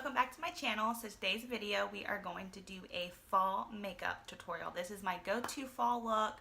welcome back to my channel. So today's video we are going to do a fall makeup tutorial. This is my go-to fall look.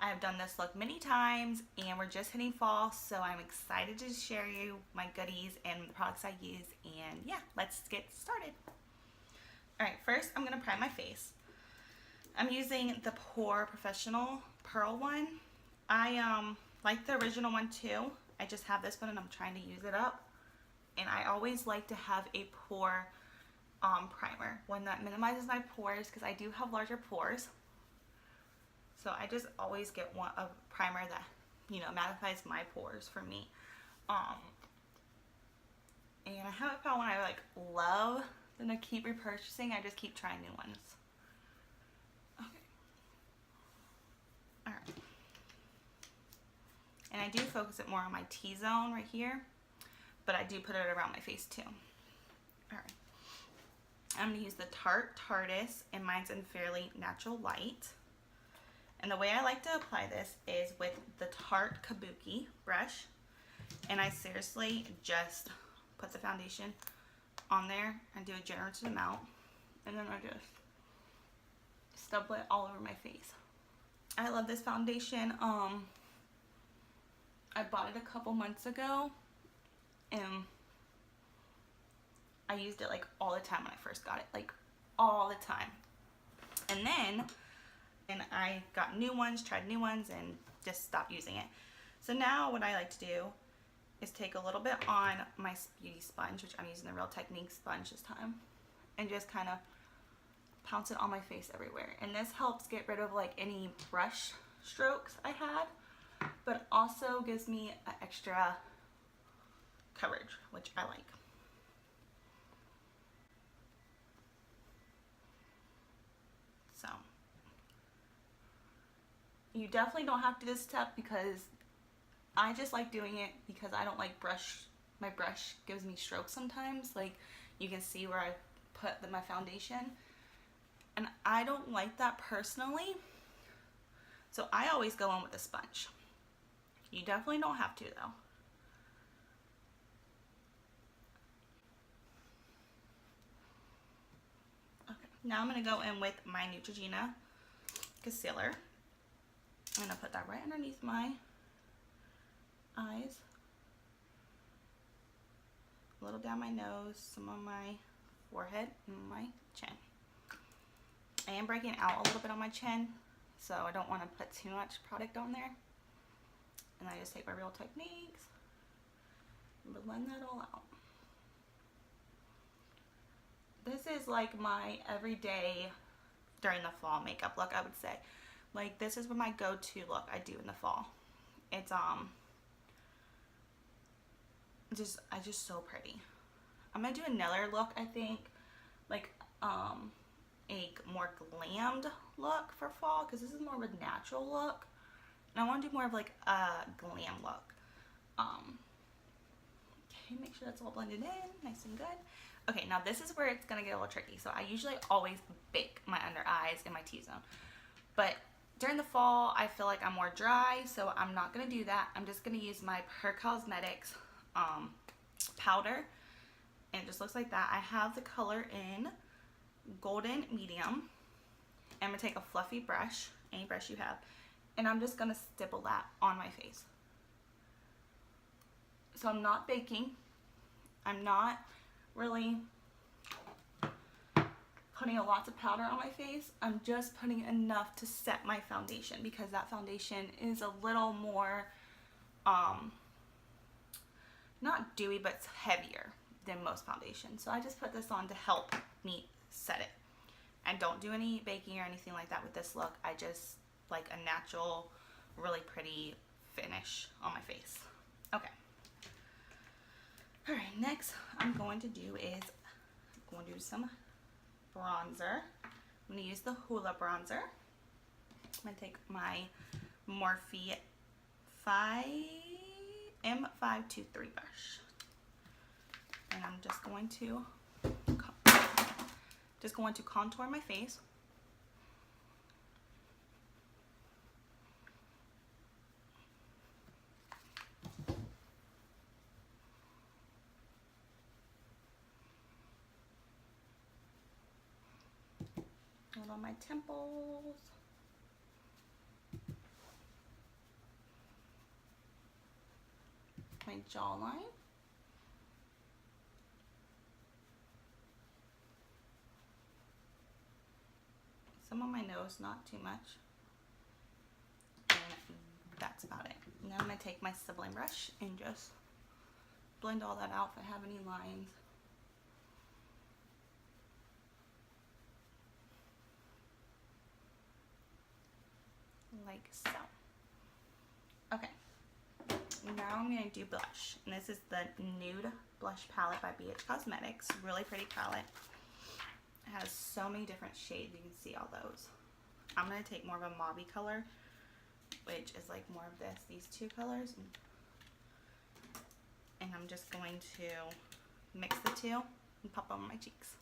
I have done this look many times and we're just hitting fall, so I'm excited to share you my goodies and the products I use, and yeah, let's get started. Alright, first I'm going to prime my face. I'm using the Porefessional Pearl one. I like the original one too. I just have this one and I'm trying to use it up. And I always like to have a pore primer, one that minimizes my pores because I do have larger pores. So I just always get a primer that, you know, mattifies my pores for me. And I haven't found one I like love, then I keep repurchasing. I just keep trying new ones. Okay. Alright. And I do focus it more on my T-zone right here, but I do put it around my face too. Alright. I'm going to use the Tarte Tarteist, and mine's in Fairly Natural Light. And the way I like to apply this is with the Tarte Kabuki brush. And I seriously just put the foundation on there and do a generous amount. And then I just stubble it all over my face. I love this foundation. I bought it a couple months ago. And I used it like all the time when I first got it, like all the time. And then I got new ones, tried new ones, and just stopped using it. So now what I like to do is take a little bit on my beauty sponge, which I'm using the Real Technique sponge this time, and just kind of pounce it on my face everywhere. And this helps get rid of like any brush strokes I had, but also gives me an extra coverage, which I like. So you definitely don't have to do this step because I just like doing it because I don't like my brush gives me strokes sometimes. Like you can see where I put my foundation, and I don't like that personally. So I always go in with a sponge. You definitely don't have to though. Now I'm going to go in with my Neutrogena concealer. I'm going to put that right underneath my eyes, a little down my nose, some on my forehead, and my chin. I am breaking out a little bit on my chin, so I don't want to put too much product on there. And I just take my Real Techniques and blend that all out. This is like my everyday during the fall makeup look, I would say. Like this is my go-to look I do in the fall. It's just so pretty. I'm gonna do another look, I think, like a more glammed look for fall, because this is more of a natural look, and I want to do more of like a glam look. Okay, make sure that's all blended in nice and good. Okay, now this is where it's going to get a little tricky. So I usually always bake my under eyes and my T-zone. But during the fall, I feel like I'm more dry, so I'm not going to do that. I'm just going to use my Per Cosmetics powder. And it just looks like that. I have the color in Golden Medium. I'm going to take a fluffy brush, any brush you have, and I'm just going to stipple that on my face. So I'm not baking. I'm not really putting a lot of powder on my face. I'm just putting enough to set my foundation, because that foundation is a little more not dewy, but it's heavier than most foundations. So I just put this on to help me set it. I don't do any baking or anything like that with this look. I just like a natural, really pretty finish on my face. Okay. Alright, next I'm going to do some bronzer. I'm going to use the Hoola bronzer. I'm going to take my Morphe M523 brush. And I'm just going to contour my face. it on my temples. My jawline. Some on my nose, not too much. And that's about it. Now I'm going to take my sibling brush and just blend all that out if I have any lines. Like so. Okay. Now I'm going to do blush. And this is the Nude Blush Palette by BH Cosmetics. Really pretty palette. It has so many different shades. You can see all those. I'm going to take more of a mauve color, which is like more of this, these two colors. And I'm just going to mix the two and pop on my cheeks.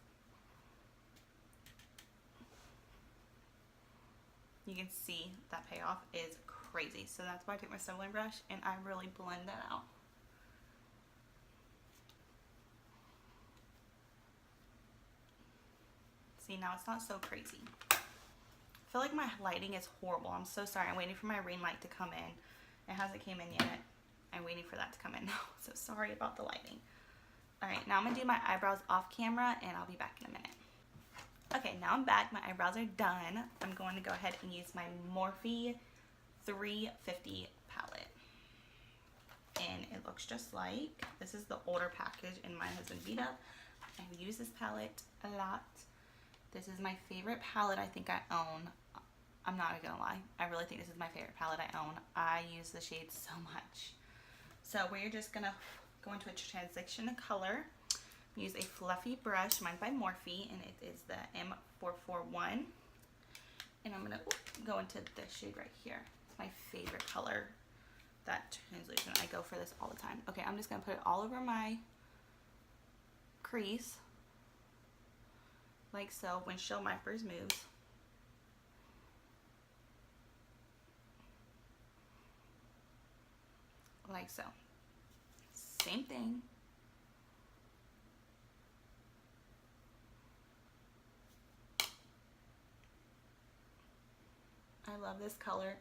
You can see that payoff is crazy. So that's why I take my sibling brush and I really blend that out. See, now it's not so crazy. I feel like my lighting is horrible. I'm so sorry. I'm waiting for my ring light to come in. It hasn't came in yet. I'm waiting for that to come in now. So sorry about the lighting. Alright, now I'm going to do my eyebrows off camera and I'll be back in a minute. Okay, now I'm back. My eyebrows are done. I'm going to go ahead and use my Morphe 350 palette. And it looks just like, this is the older package and mine has been beat up. I've used this palette a lot. This is my favorite palette I think I own. I'm not gonna lie. I really think this is my favorite palette I own. I use the shade so much. So we're just gonna go into a transition color. Use a fluffy brush, mine by Morphe, and it is the M441. And I'm gonna go into this shade right here. It's my favorite color, that translucent. I go for this all the time. Okay, I'm just gonna put it all over my crease. Like so, windshield wipers moves. Like so. Same thing. I love this color.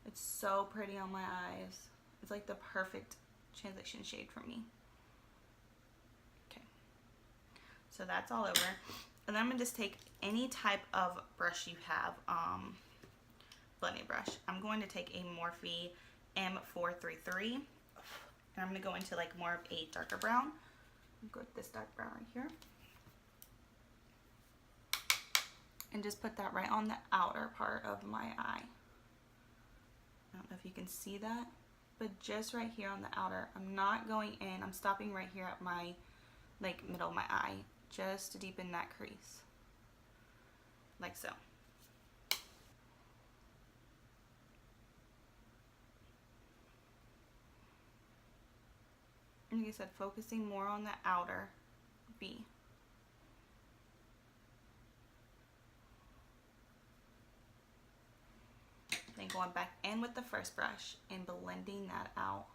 It's so pretty on my eyes. It's like the perfect transition shade for me. Okay. So that's all over. And then I'm going to just take any type of brush you have, blending brush. I'm going to take a Morphe M433. And I'm going to go into like more of a darker brown. Go with this dark brown right here. And just put that right on the outer part of my eye. I don't know if you can see that, but just right here on the outer. I'm not going in. I'm stopping right here at my like middle of my eye, just to deepen that crease. Like so. And like I said, focusing more on the outer V. Then going back in with the first brush and blending that out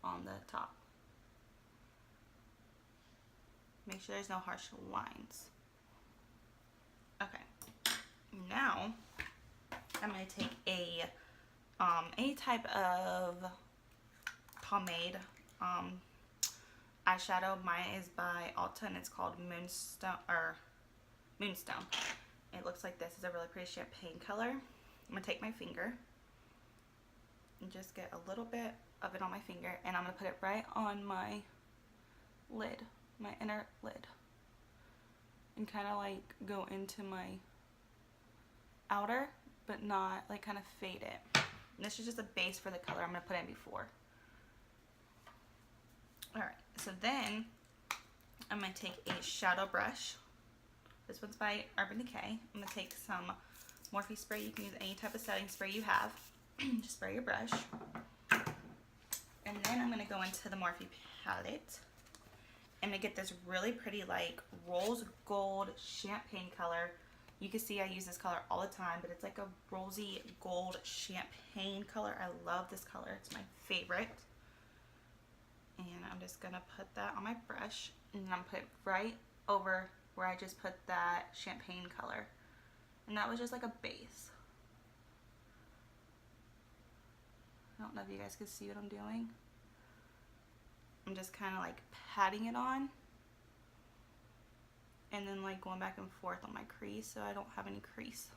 on the top. Make sure there's no harsh lines. Okay. Now I'm going to take any type of pomade eyeshadow. Mine is by Ulta and it's called Moonstone. It looks like this. Is a really pretty champagne color. I'm going to take my finger and just get a little bit of it on my finger, and I'm going to put it right on my lid, my inner lid, and kind of like go into my outer, but not like kind of fade it. And this is just a base for the color I'm going to put in before. Alright, so then I'm going to take a shadow brush. This one's by Urban Decay. I'm going to take some Morphe spray. You can use any type of setting spray you have. Just spray your brush. And then I'm going to go into the Morphe palette. I'm going to get this really pretty like rose gold champagne color. You can see I use this color all the time, but it's like a rosy gold champagne color. I love this color. It's my favorite. And I'm just going to put that on my brush. And I'm going to put it right over where I just put that champagne color. And that was just like a base. I don't know if you guys can see what I'm doing. I'm just kind of like patting it on. And then like going back and forth on my crease so I don't have any crease.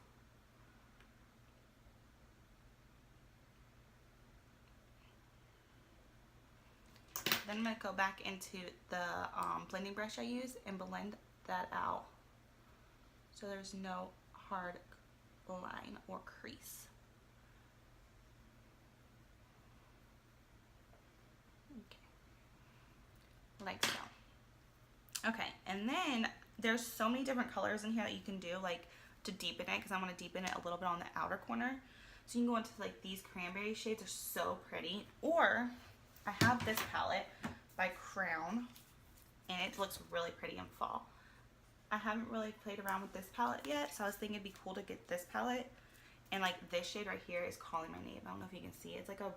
Then I'm going to go back into the blending brush I used and blend that out so there's no hard line or crease. Okay. Like so. Okay, and then there's so many different colors in here that you can do like to deepen it, because I want to deepen it a little bit on the outer corner. So you can go into like these cranberry shades, are so pretty. Or I have this palette by Crown, and it looks really pretty in fall. I haven't really played around with this palette yet, so I was thinking it'd be cool to get this palette. And like this shade right here is calling my name. I don't know if you can see it. It's like a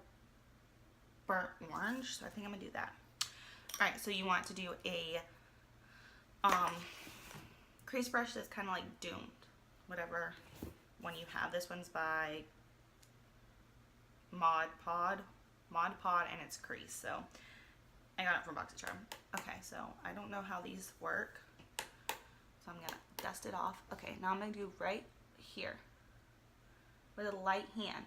burnt orange, so I think I'm gonna do that. Alright, so you want to do a crease brush that's kind of like Doomed, whatever one you have. This one's by Mod Pod, and it's crease. So I got it from BoxyCharm. Okay, so I don't know how these work, so I'm gonna dust it off. Okay, now I'm gonna do right here with a light hand,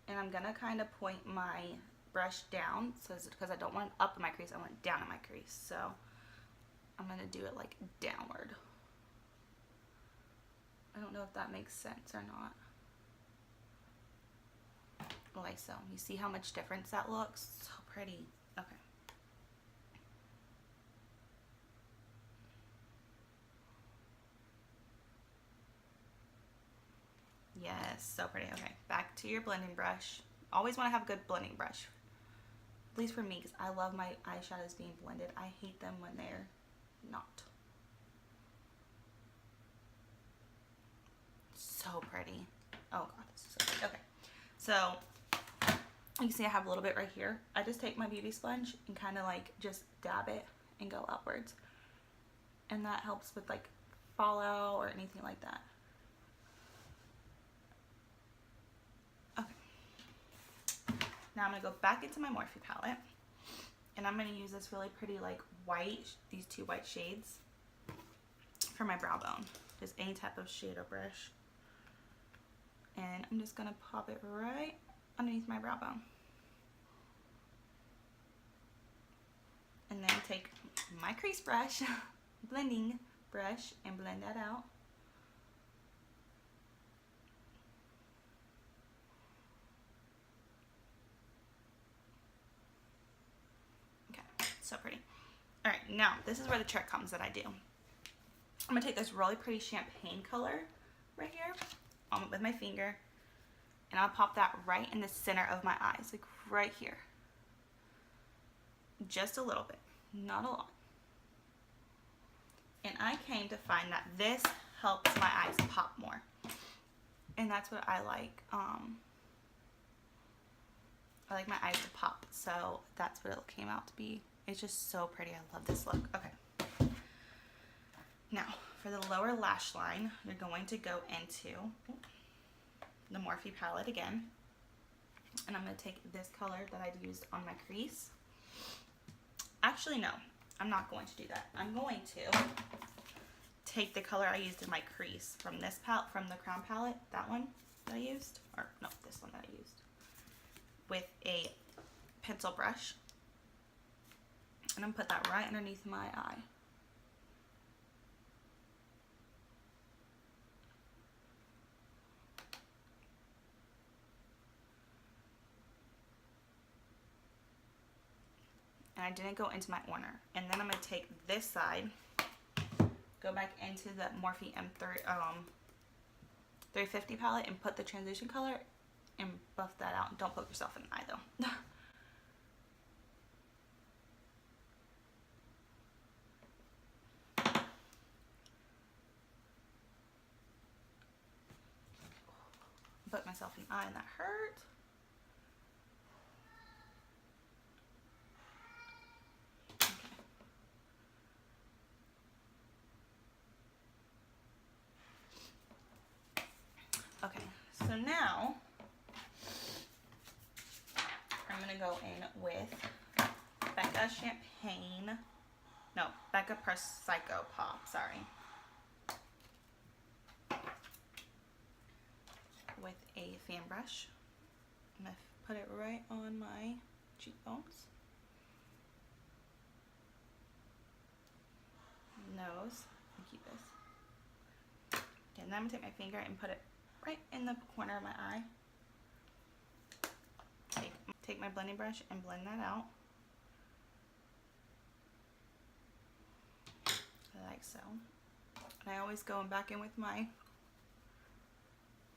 and I'm gonna kind of point my brush down, so because I don't want it up in my crease, I want it down in my crease. So I'm gonna do it like downward. I don't know if that makes sense or not. Like so. You see how much difference that looks? So pretty. Okay. Yes, so pretty. Okay, back to your blending brush. Always want to have a good blending brush. At least for me, because I love my eyeshadows being blended. I hate them when they're not. So pretty. Oh god, this is so pretty. Okay, so you can see I have a little bit right here. I just take my beauty sponge and kind of like just dab it and go upwards, and that helps with like fallout or anything like that. Okay, now I'm gonna go back into my Morphe palette, and I'm gonna use this really pretty like white, these two white shades for my brow bone. Just any type of shader brush, and I'm just gonna pop it right underneath my brow bone. And then take my crease brush, blending brush, and blend that out. Okay, so pretty. All right, now this is where the trick comes that I do. I'm gonna take this really pretty champagne color right here with my finger, and I'll pop that right in the center of my eyes, like right here. Just a little bit, not a lot. And I came to find that this helps my eyes pop more. And that's what I like. I like my eyes to pop, so that's what it came out to be. It's just so pretty. I love this look. Okay. Now, for the lower lash line, you're going to go into the Morphe palette again. And I'm going to take this color that I used on my crease. Actually, no, I'm not going to do that. I'm going to take the color I used in my crease from this palette, from the Crown palette, that one that I used, or no, this one that I used, with a pencil brush. And I'm going to put that right underneath my eye. And I didn't go into my corner. And then I'm going to take this side, go back into the Morphe M350 palette and put the transition color and buff that out. Don't poke yourself in the eye though. Put myself in the eye and that hurt. now I'm going to go in with Becca Becca Psycho Pop, sorry. With a fan brush. I'm going to put it right on my cheekbones. Nose. Keep this. Okay, and then I'm going to take my finger and put it right in the corner of my eye. Take my blending brush and blend that out. Like so. And I always go back in with my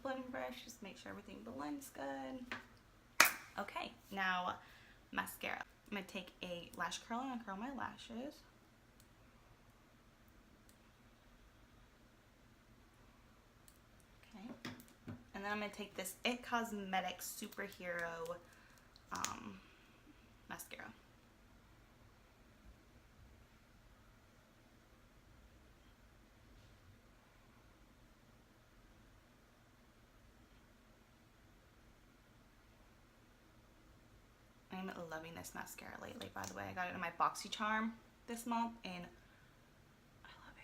blending brush, just make sure everything blends good. Okay, now mascara. I'm going to take a lash curler and curl my lashes. Okay. And then I'm going to take this It Cosmetics Superhero mascara. I'm loving this mascara lately, by the way. I got it in my BoxyCharm this month and I love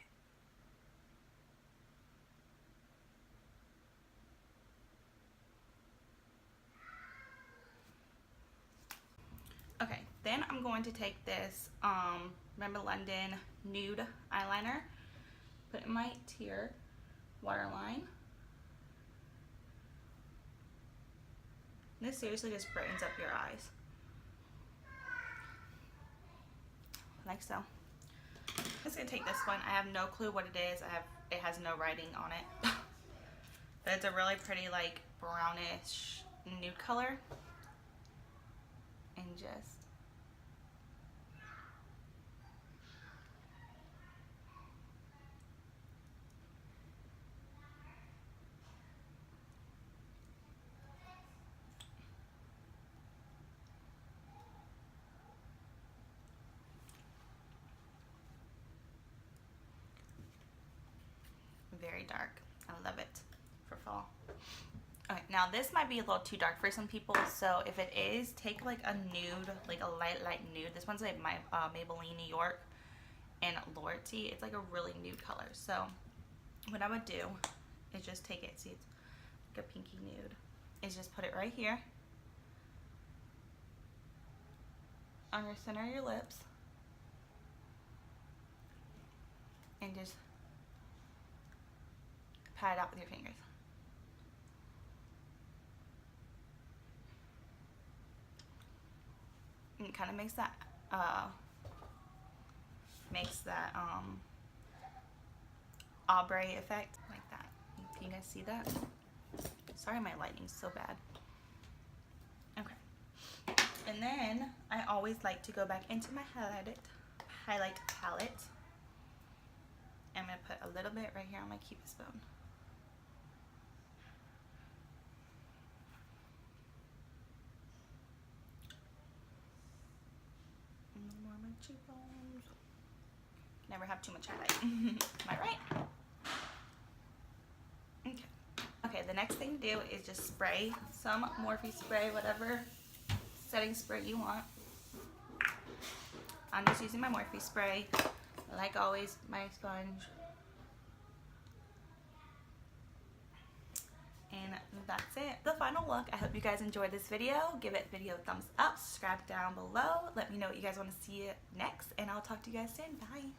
it. Okay, then I'm going to take this Remember London Nude eyeliner, put it in my tear waterline. This seriously just brightens up your eyes. Like so. I'm just gonna take this one. I have no clue what it is. It has no writing on it. But it's a really pretty like brownish nude color. And just very dark. I love it for fall. Okay, now this might be a little too dark for some people, so if it is, take like a nude, like a light nude. This one's like my Maybelline New York and Loyalty. It's like a really nude color. So what I would do is just take it, see it's like a pinky nude, is just put it right here on your center of your lips and just pat it out with your fingers. And it kind of makes that ombre effect like that. Can you guys see that? Sorry, my lighting's so bad. Okay. And then I always like to go back into my highlight palette. I'm gonna put a little bit right here on my Cupid spoon. More of my cheekbones. Never have too much highlight. Am I right? Okay. Okay, the next thing to do is just spray some Morphe spray, whatever setting spray you want. I'm just using my Morphe spray. Like always, my sponge. And that's it. The final look. I hope you guys enjoyed this video. Give it video a thumbs up. Subscribe down below. Let me know what you guys want to see next. And I'll talk to you guys soon. Bye.